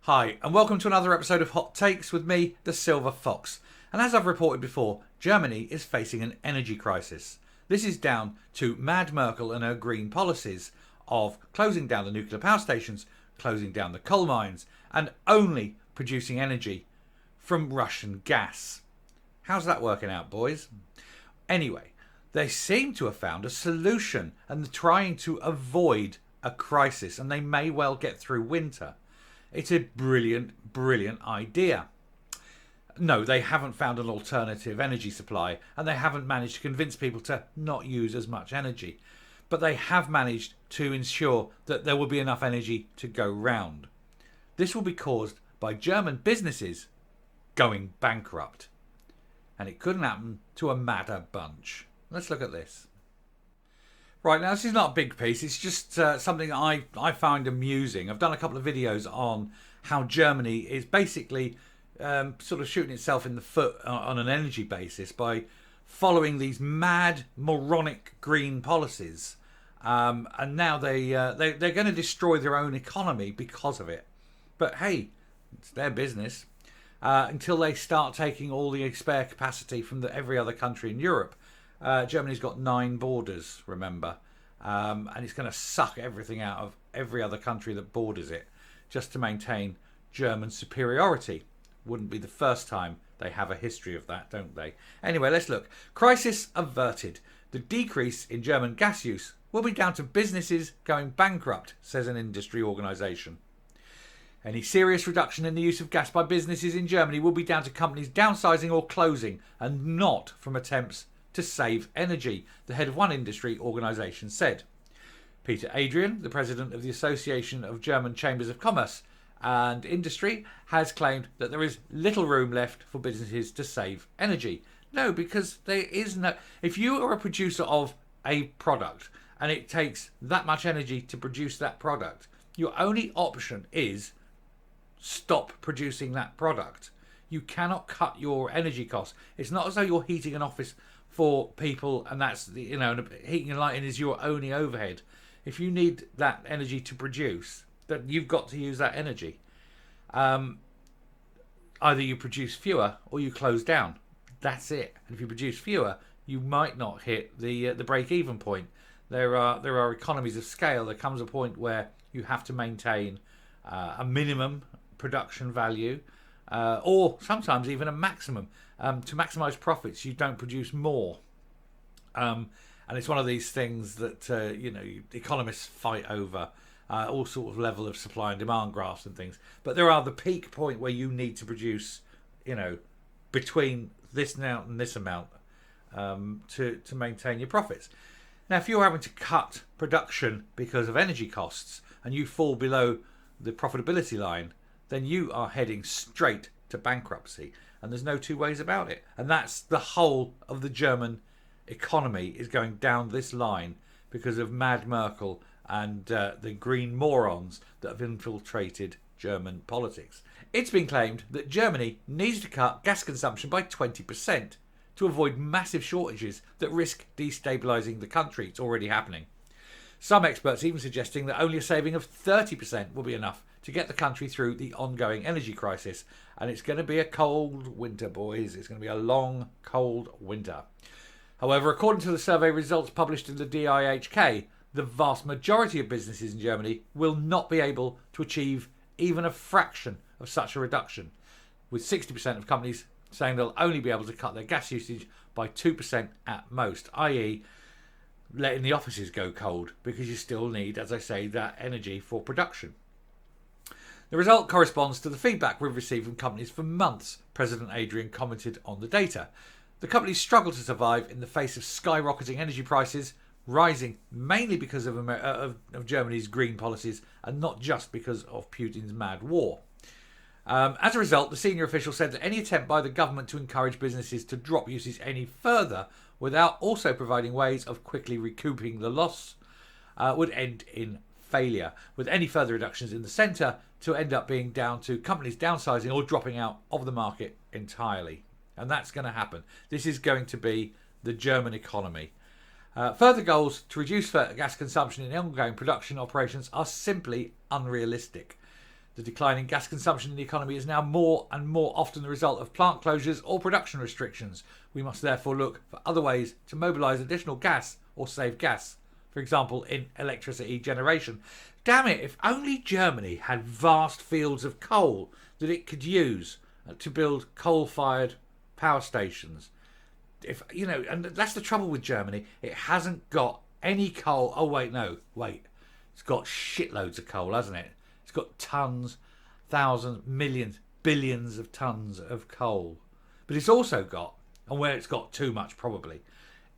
Hi, and welcome to another episode of Hot Takes with me, the Silver Fox. And as I've reported before, Germany is facing an energy crisis. This is down to Mad Merkel and her green policies of closing down the nuclear power stations, closing down the coal mines, and only producing energy from Russian gas. How's that working out, boys? Anyway, they seem to have found a solution and they're trying to avoid a crisis, and they may well get through winter. It's a brilliant, brilliant idea. No, they haven't found an alternative energy supply, and they haven't managed to convince people to not use as much energy. But they have managed to ensure that there will be enough energy to go round. This will be caused by German businesses going bankrupt. And it couldn't happen to a madder bunch. Let's look at this. Right, now this is not a big piece, it's just something I find amusing. I've done a couple of videos on how Germany is basically sort of shooting itself in the foot on an energy basis by following these mad, moronic green policies. And now they're going to destroy their own economy because of it. But hey, it's their business. Until they start taking all the spare capacity from every other country in Europe. Germany's got 9 borders, remember, and it's going to suck everything out of every other country that borders it just to maintain German superiority. Wouldn't be the first time. They have a history of that, don't they? Anyway, let's look. Crisis averted. The decrease in German gas use will be down to businesses going bankrupt, says an industry organisation. Any serious reduction in the use of gas by businesses in Germany will be down to companies downsizing or closing, and not from attempts to save energy, the head of one industry organisation said. Peter Adrian, the president of the Association of German Chambers of Commerce and Industry, has claimed that there is little room left for businesses to save energy. No, because there is no... If you are a producer of a product and it takes that much energy to produce that product, your only option is stop producing that product. You cannot cut your energy costs. It's not as though you're heating an office for people and that's the, heating and lighting is your only overhead. If you need that energy to produce, then you've got to use that energy. Either you produce fewer or you close down. That's it. And if you produce fewer, you might not hit the break-even point. There are economies of scale. There comes a point where you have to maintain a minimum production value, or sometimes even a maximum. To maximise profits, you don't produce more. And it's one of these things that economists fight over. All sort of level of supply and demand graphs and things. But there are the peak point where you need to produce, between this amount and this amount to maintain your profits. Now, if you're having to cut production because of energy costs and you fall below the profitability line, then you are heading straight to bankruptcy. And there's no two ways about it. And that's the whole of the German economy is going down this line because of Mad Merkel and the green morons that have infiltrated German politics. It's been claimed that Germany needs to cut gas consumption by 20% to avoid massive shortages that risk destabilising the country. It's already happening. Some experts even suggesting that only a saving of 30% will be enough to get the country through the ongoing energy crisis. And it's going to be a cold winter, boys. It's going to be a long, cold winter. However, according to the survey results published in the DIHK, the vast majority of businesses in Germany will not be able to achieve even a fraction of such a reduction, with 60% of companies saying they'll only be able to cut their gas usage by 2% at most, i.e. letting the offices go cold, because you still need, as I say, that energy for production. The result corresponds to the feedback we've received from companies for months, President Adrian commented on the data. The companies struggle to survive in the face of skyrocketing energy prices, rising mainly because of Germany's green policies and not just because of Putin's mad war. As a result, the senior official said that any attempt by the government to encourage businesses to drop usage any further without also providing ways of quickly recouping the loss would end in failure, with any further reductions in the centre to end up being down to companies downsizing or dropping out of the market entirely. And that's going to happen. This is going to be the German economy. Further goals to reduce gas consumption in ongoing production operations are simply unrealistic. The decline in gas consumption in the economy is now more and more often the result of plant closures or production restrictions. We must therefore look for other ways to mobilise additional gas or save gas, for example, in electricity generation. Damn it, if only Germany had vast fields of coal that it could use to build coal-fired power stations. If you know, and that's the trouble with Germany, it hasn't got any coal. Oh wait, no, wait. It's got shitloads of coal, hasn't it? It's got tons, thousands, millions, billions of tons of coal. But it's also got, and where it's got too much probably,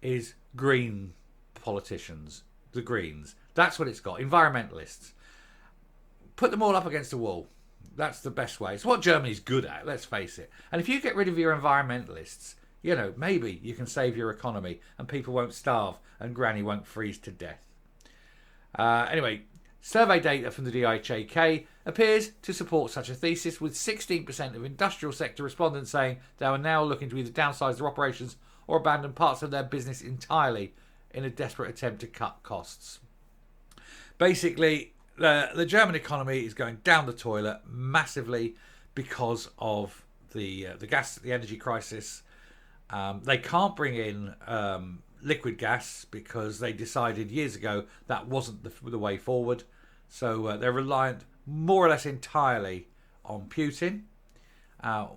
is green politicians, the Greens. That's what it's got. Environmentalists. Put them all up against the wall. That's the best way. It's what Germany's good at, let's face it. And if you get rid of your environmentalists, you know, maybe you can save your economy and people won't starve and Granny won't freeze to death. Anyway, survey data from the DIHK appears to support such a thesis, with 16% of industrial sector respondents saying they are now looking to either downsize their operations or abandon parts of their business entirely in a desperate attempt to cut costs. Basically, the German economy is going down the toilet massively because of the energy crisis. They can't bring in liquid gas because they decided years ago that wasn't the way forward. So they're reliant more or less entirely on Putin.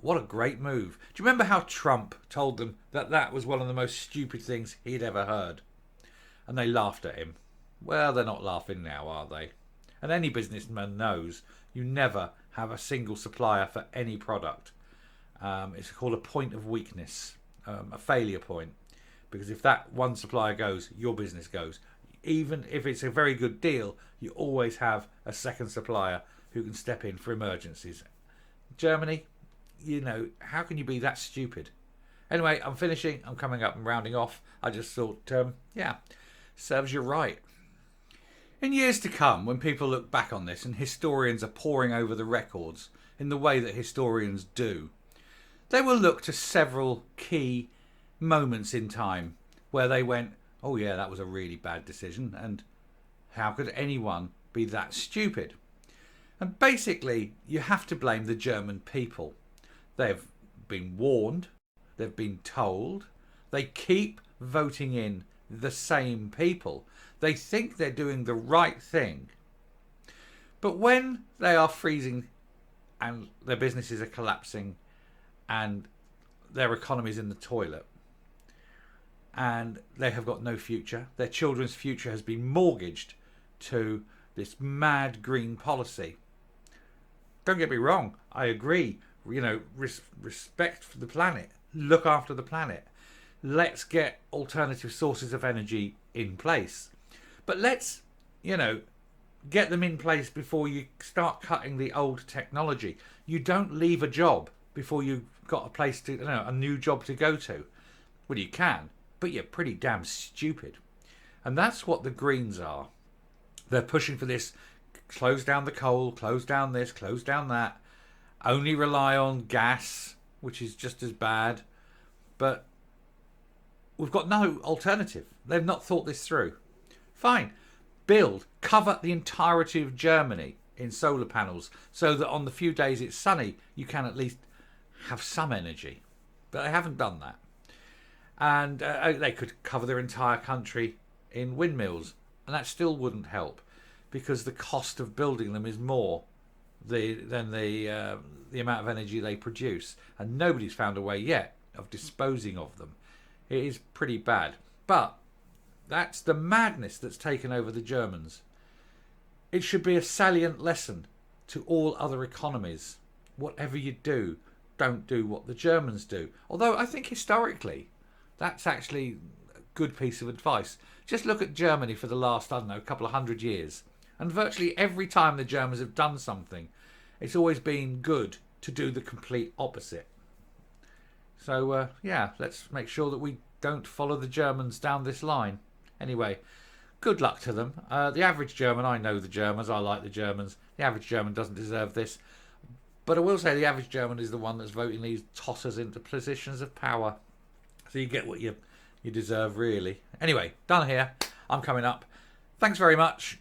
What a great move. Do you remember how Trump told them that was one of the most stupid things he'd ever heard? And they laughed at him. Well, they're not laughing now, are they? And any businessman knows you never have a single supplier for any product. It's called a point of weakness, a failure point. Because if that one supplier goes, your business goes. Even if it's a very good deal, you always have a second supplier who can step in for emergencies. Germany, you know, how can you be that stupid? Anyway, I'm finishing. I'm coming up and rounding off. I just thought, serves you right. In years to come, when people look back on this and historians are poring over the records in the way that historians do, they will look to several key moments in time where they went, oh yeah, that was a really bad decision, and how could anyone be that stupid? And basically, you have to blame the German people. They've been warned, they've been told, they keep voting in the same people. They think they're doing the right thing. But when they are freezing and their businesses are collapsing and their economy's in the toilet and they have got no future, their children's future has been mortgaged to this mad green policy. Don't get me wrong, I agree. You know, respect for the planet, look after the planet. Let's get alternative sources of energy in place. But let's, get them in place before you start cutting the old technology. You don't leave a job before you've got a place to, a new job to go to. Well, you can, but you're pretty damn stupid. And that's what the Greens are. They're pushing for this, close down the coal, close down this, close down that. Only rely on gas, which is just as bad. But we've got no alternative. They've not thought this through. Fine. Cover the entirety of Germany in solar panels so that on the few days it's sunny, you can at least have some energy. But they haven't done that. And they could cover their entire country in windmills, and that still wouldn't help because the cost of building them is more than the amount of energy they produce. And nobody's found a way yet of disposing of them. It is pretty bad. But that's the madness that's taken over the Germans. It should be a salient lesson to all other economies. Whatever you do, don't do what the Germans do. Although I think historically, that's actually a good piece of advice. Just look at Germany for the last, couple of hundred years. And virtually every time the Germans have done something, it's always been good to do the complete opposite. So, let's make sure that we don't follow the Germans down this line. Anyway, good luck to them. The average German, I know the Germans, I like the Germans. The average German doesn't deserve this. But I will say the average German is the one that's voting these tossers into positions of power. So you get what you deserve, really. Anyway, done here. I'm coming up. Thanks very much.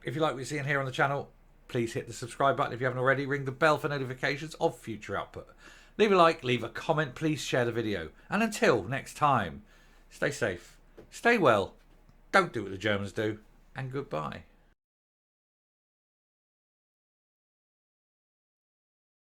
If you like what you're seeing here on the channel, Please hit the subscribe button if you haven't already. Ring the bell for notifications of future output. Leave a like, leave a comment, please share the video. And until next time, stay safe, stay well, don't do what the Germans do, and goodbye.